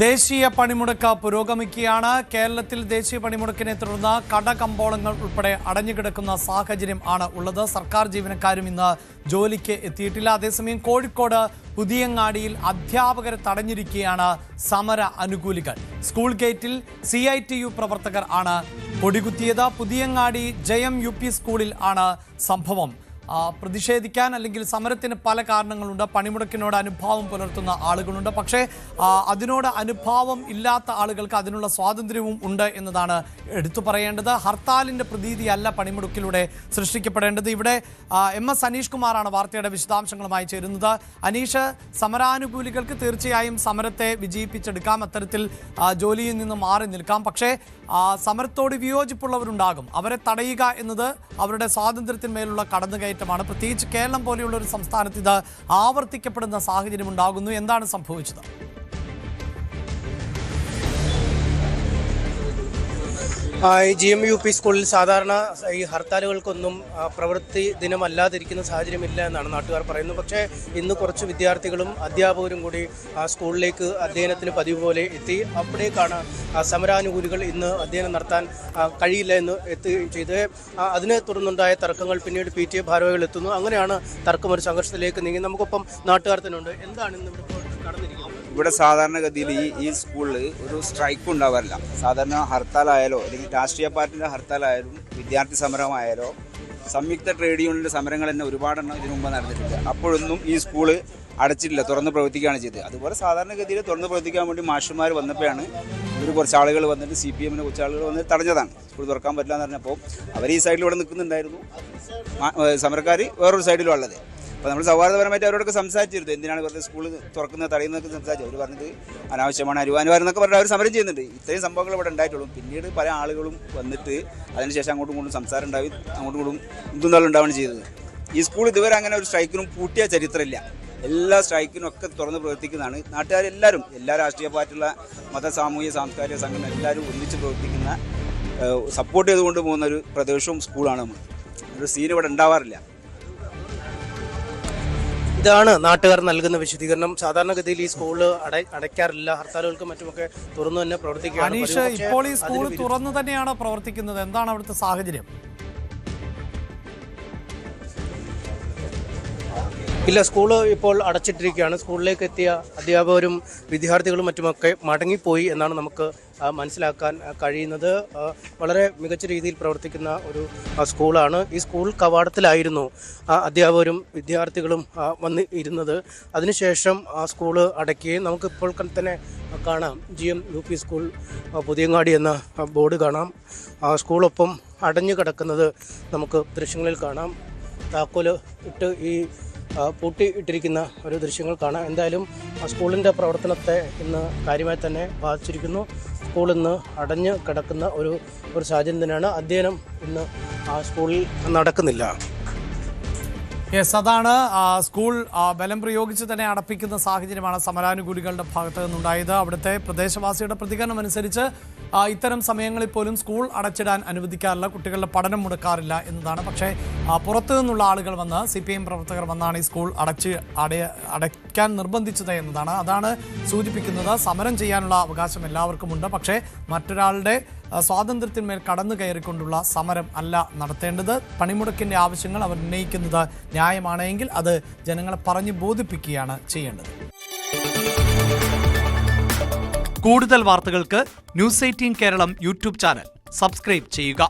ദേശീയ പണിമുടക്ക് പുരോഗമിക്കുകയാണ്. കേരളത്തിൽ ദേശീയ പണിമുടക്കിനെ തുടർന്ന് കടകമ്പോളങ്ങൾ ഉൾപ്പെടെ അടഞ്ഞുകിടക്കുന്ന സാഹചര്യം ആണ് ഉള്ളത്. സർക്കാർ ജീവനക്കാരും ഇന്ന് ജോലിക്ക് എത്തിയിട്ടില്ല. അതേസമയം കോഴിക്കോട് പുതിയങ്ങാടിയിൽ അധ്യാപകരെ തടഞ്ഞിരിക്കുകയാണ് സമര അനുകൂലികൾ. സ്കൂൾ ഗേറ്റിൽ CITU പ്രവർത്തകർ ആണ് കൊടികുത്തിയത്. പുതിയങ്ങാടി ജയം UP സ്കൂളിൽ ആണ് സംഭവം. പ്രതിഷേധിക്കാൻ അല്ലെങ്കിൽ സമരത്തിന് പല കാരണങ്ങളുണ്ട്. പണിമുടക്കിനോട് അനുഭാവം പുലർത്തുന്ന ആളുകളുണ്ട്. പക്ഷേ അതിനോട് അനുഭാവം ഇല്ലാത്ത ആളുകൾക്ക് അതിനുള്ള സ്വാതന്ത്ര്യവും ഉണ്ട് എന്നതാണ് എടുത്തു പറയേണ്ടത്. ഹർത്താലിൻ്റെ പ്രതീതിയല്ല പണിമുടക്കിലൂടെ സൃഷ്ടിക്കപ്പെടേണ്ടത്. ഇവിടെ MS അനീഷ് കുമാറാണ് വാർത്തയുടെ വിശദാംശങ്ങളുമായി ചേരുന്നത്. അനീഷ്, സമരാനുകൂലികൾക്ക് തീർച്ചയായും സമരത്തെ വിജയിപ്പിച്ചെടുക്കാം, അത്തരത്തിൽ ജോലിയിൽ നിന്ന് മാറി നിൽക്കാം. പക്ഷേ സമരത്തോട് വിയോജിപ്പുള്ളവരുണ്ടാകും. അവരെ തടയുക എന്നത് അവരുടെ സ്വാതന്ത്ര്യത്തിന്മേലുള്ള കടന്നുകയറ്റമാണ്. പ്രത്യേകിച്ച് കേരളം പോലെയുള്ള ഒരു സംസ്ഥാനത്ത് ഇത് ആവർത്തിക്കപ്പെടുന്ന സാഹചര്യം ഉണ്ടാകുന്നു. എന്താണ് സംഭവിച്ചത്? GM UP സ്കൂളിൽ സാധാരണ ഈ ഹർത്താലുകൾക്കൊന്നും പ്രവൃത്തി ദിനമല്ലാതിരിക്കുന്ന സാഹചര്യമില്ല എന്നാണ് നാട്ടുകാർ പറയുന്നത്. പക്ഷേ ഇന്ന് കുറച്ച് വിദ്യാർത്ഥികളും അധ്യാപകരും കൂടി സ്കൂളിലേക്ക് അധ്യയനത്തിന് പതിവ് പോലെ എത്തി. അവിടേക്കാണ് സമരാനുകൂലികൾ ഇന്ന് അധ്യയനം നടത്താൻ കഴിയില്ല എന്ന് എത്തുകയും ചെയ്ത് അതിനെ തുടർന്നുണ്ടായ തർക്കങ്ങൾ പിന്നീട് PTA ഭാരവാഹികൾ എത്തുന്നു. അങ്ങനെയാണ് തർക്കം ഒരു സംഘർഷത്തിലേക്ക് നീങ്ങി. നമുക്കൊപ്പം നാട്ടുകാർ തന്നെ ഉണ്ട്. എന്താണ് ഇന്ന് ഇവിടെ നടന്നിരിക്കുന്നത്? ഇവിടെ സാധാരണഗതിയിൽ ഈ സ്കൂളിൽ ഒരു സ്ട്രൈക്ക് ഉണ്ടാവാറില്ല. സാധാരണ ഹർത്താലായാലോ അല്ലെങ്കിൽ രാഷ്ട്രീയ പാർട്ടിയുടെ ഹർത്താലായാലും വിദ്യാർത്ഥി സമരമായാലോ സംയുക്ത ട്രേഡ് യൂണിയൻ്റെ സമരങ്ങൾ തന്നെ ഒരുപാടെണ്ണം ഇതിനു മുമ്പ് നടന്നിട്ടുണ്ട്. അപ്പോഴൊന്നും ഈ സ്കൂള് അടച്ചിട്ടില്ല, തുറന്ന് പ്രവർത്തിക്കുകയാണ് ചെയ്തത്. അതുപോലെ സാധാരണഗതിയിൽ തുറന്ന് പ്രവർത്തിക്കാൻ വേണ്ടി മാഷന്മാർ വന്നപ്പോഴാണ് കുറച്ച് ആളുകൾ വന്നിട്ട് CPMൻ്റെ കുറച്ച് ആളുകൾ വന്നിട്ട് തടഞ്ഞതാണ്. സ്കൂൾ തുറക്കാൻ പറ്റില്ല എന്ന് പറഞ്ഞപ്പോൾ അവർ ഈ സൈഡിൽ ഇവിടെ നിൽക്കുന്നുണ്ടായിരുന്നു, സമരക്കാർ വേറൊരു സൈഡിലും ഉള്ളത്. അപ്പോൾ നമ്മൾ സൗഹാർദ്ദപരമായിട്ട് അവരോടൊക്കെ സംസാരിച്ചിരുന്നു. എന്തിനാണ് വെറുതെ സ്കൂൾ തുറക്കുന്നത് തടയുന്നതൊക്കെ സംസാരിച്ചു. അവർ പറഞ്ഞത് അനാവശ്യമാണ്, അനിവാര്യമാണെന്നൊക്കെ പറഞ്ഞാൽ അവർ സമരം ചെയ്യുന്നുണ്ട്. ഇത്രയും സംഭവങ്ങൾ ഇവിടെ ഉണ്ടായിട്ടുള്ളൂ. പിന്നീട് പല ആളുകളും വന്നിട്ട് അതിനുശേഷം അങ്ങോട്ടും ഇങ്ങോട്ടും സംസാരം ഉണ്ടായി, അങ്ങോട്ടും ഇങ്ങോട്ടും എന്തുന്നാളും ഉണ്ടാവുകയാണ് ചെയ്തത്. ഈ സ്കൂൾ ഇതുവരെ അങ്ങനെ ഒരു സ്ട്രൈക്കിനും പൂട്ടിയ ചരിത്രമില്ല. എല്ലാ സ്ട്രൈക്കിനും ഒക്കെ തുറന്ന് പ്രവർത്തിക്കുന്നതാണ്. നാട്ടുകാരെല്ലാവരും, എല്ലാ രാഷ്ട്രീയ പാർട്ടിയുള്ള മത, സാമൂഹിക, സാംസ്കാരിക സംഘടന എല്ലാവരും ഒന്നിച്ച് പ്രവർത്തിക്കുന്ന, സപ്പോർട്ട് ചെയ്തുകൊണ്ട് പോകുന്ന ഒരു പ്രദേശവും സ്കൂളാണ്. നമ്മൾ ഒരു സീൻ ഇവിടെ ഉണ്ടാവാറില്ല. ഇതാണ് നാട്ടുകാർ നൽകുന്ന വിശദീകരണം. സാധാരണഗതിയിൽ ഈ സ്കൂള് അടയ്ക്കാറില്ല, ഹർത്താലുകൾക്കും മറ്റുമൊക്കെ തുറന്നു തന്നെ പ്രവർത്തിക്കുകയാണ്. അനീഷ്, ഇപ്പോൾ ഈ സ്കൂൾ തുറന്നു തന്നെയാണ് പ്രവർത്തിക്കുന്നത്. എന്താണ് അവിടുത്തെ സാഹചര്യം? ഇല്ല, സ്കൂള് ഇപ്പോൾ അടച്ചിട്ടിരിക്കുകയാണ്. സ്കൂളിലേക്ക് എത്തിയ അധ്യാപകരും വിദ്യാർത്ഥികളും മറ്റുമൊക്കെ മടങ്ങിപ്പോയി എന്നാണ് നമുക്ക് മനസ്സിലാക്കാൻ കഴിയുന്നത്. വളരെ മികച്ച രീതിയിൽ പ്രവർത്തിക്കുന്ന ഒരു സ്കൂളാണ്. ഈ സ്കൂൾ കവാടത്തിലായിരുന്നു അധ്യാപകരും വിദ്യാർത്ഥികളും വന്ന് ഇരുന്നത്. അതിനുശേഷം സ്കൂള് അടയ്ക്കുകയും നമുക്കിപ്പോൾ തന്നെ കാണാം GM UP സ്കൂൾ പുതിയങ്ങാടി എന്ന ബോർഡ് കാണാം. സ്കൂളൊപ്പം അടഞ്ഞു കിടക്കുന്നത് നമുക്ക് ദൃശ്യങ്ങളിൽ കാണാം. താക്കോല് ഇട്ട് ഈ പൂട്ടി ഇട്ടിരിക്കുന്ന ഒരു ദൃശ്യങ്ങൾ കാണാം. എന്തായാലും സ്കൂളിൻ്റെ പ്രവർത്തനത്തെ ഇന്ന് കാര്യമായി തന്നെ ബാധിച്ചിരിക്കുന്നു. സ്കൂൾ ഇന്ന് അടഞ്ഞു കിടക്കുന്ന ഒരു സാഹചര്യം തന്നെയാണ്. അധ്യയനം ഇന്ന് സ്കൂളിൽ നടക്കുന്നില്ല. അതാണ് സ്കൂൾ ബലം പ്രയോഗിച്ച് തന്നെ അടപ്പിക്കുന്ന സാഹചര്യമാണ് സമരാനുകൂലികളുടെ ഭാഗത്ത് നിന്നുണ്ടായത്. അവിടുത്തെ പ്രദേശവാസിയുടെ പ്രതികരണം അനുസരിച്ച് ഇത്തരം സമയങ്ങളിൽ പോലും സ്കൂൾ അടച്ചിടാൻ അനുവദിക്കാറില്ല, കുട്ടികളുടെ പഠനം മുടക്കാറില്ല എന്നതാണ്. പക്ഷേ പുറത്തു നിന്നുള്ള ആളുകൾ വന്ന് CPM പ്രവർത്തകർ വന്നാണ് ഈ സ്കൂൾ അടയ്ക്കാൻ നിർബന്ധിച്ചത് എന്നതാണ്. അതാണ് സൂചിപ്പിക്കുന്നത് സമരം ചെയ്യാനുള്ള അവകാശം എല്ലാവർക്കുമുണ്ട്. പക്ഷേ മറ്റൊരാളുടെ സ്വാതന്ത്ര്യത്തിന്മേൽ കടന്നു കയറിക്കൊണ്ടുള്ള സമരം അല്ല നടത്തേണ്ടത്. പണിമുടക്കിൻ്റെ ആവശ്യങ്ങൾ അവർ ഉന്നയിക്കുന്നത് ന്യായമാണെങ്കിൽ അത് ജനങ്ങളെ പറഞ്ഞ് ബോധിപ്പിക്കുകയാണ് ചെയ്യേണ്ടത്. കൂടുതൽ വാർത്തകൾക്ക് News 18 Keralam YouTube channel subscribe ചെയ്യുക.